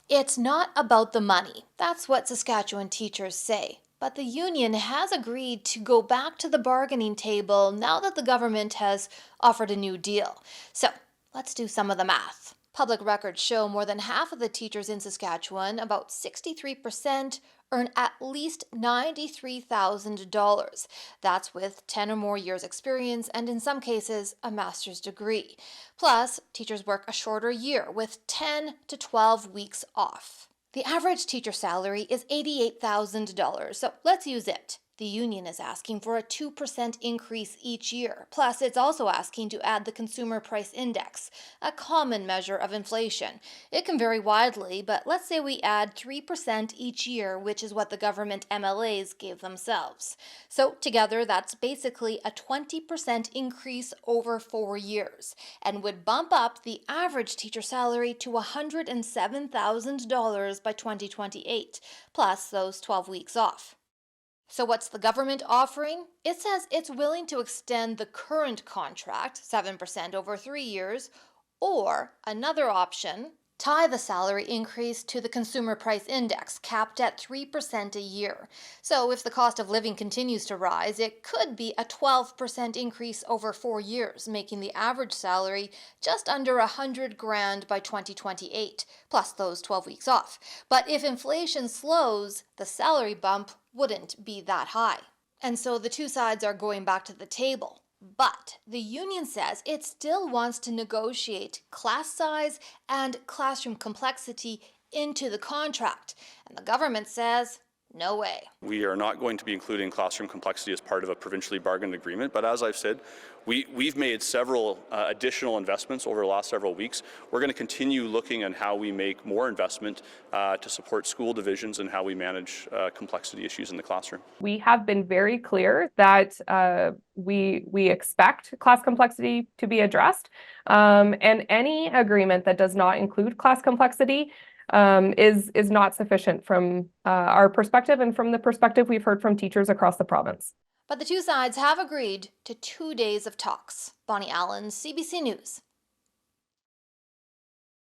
It's not about the money. That's what Saskatchewan teachers say. But the union has agreed to go back to the bargaining table now that the government has offered a new deal. So let's do some of the math. Public records show more than half of the teachers in Saskatchewan, about 63%, earn at least $93,000. That's with 10 or more years' experience and, in some cases, a master's degree. Plus, teachers work a shorter year with 10 to 12 weeks off. The average teacher salary is $88,000, so let's use it. The union is asking for a 2% increase each year. Plus, it's also asking to add the Consumer Price Index, a common measure of inflation. It can vary widely, but let's say we add 3% each year, which is what the government MLAs gave themselves. So, together, that's basically a 20% increase over 4 years and would bump up the average teacher salary to $107,000 by 2028, plus those 12 weeks off. So, what's the government offering? It says it's willing to extend the current contract, 7% over 3 years, or another option, tie the salary increase to the Consumer Price Index, capped at 3% a year. So, if the cost of living continues to rise, it could be a 12% increase over 4 years, making the average salary just under $100,000 by 2028, plus those 12 weeks off. But if inflation slows, the salary bump wouldn't be that high. And so the two sides are going back to the table. But the union says it still wants to negotiate class size and classroom complexity into the contract. And the government says, no way. We are not going to be including classroom complexity as part of a provincially bargained agreement, but as I've said, we've made several additional investments over the last several weeks. We're going to continue looking at how we make more investment to support school divisions and how we manage complexity issues in the classroom. We have been very clear that we expect class complexity to be addressed, and any agreement that does not include class complexity is not sufficient from our perspective and from the perspective we've heard from teachers across the province. But the two sides have agreed to 2 days of talks. Bonnie Allen, CBC News.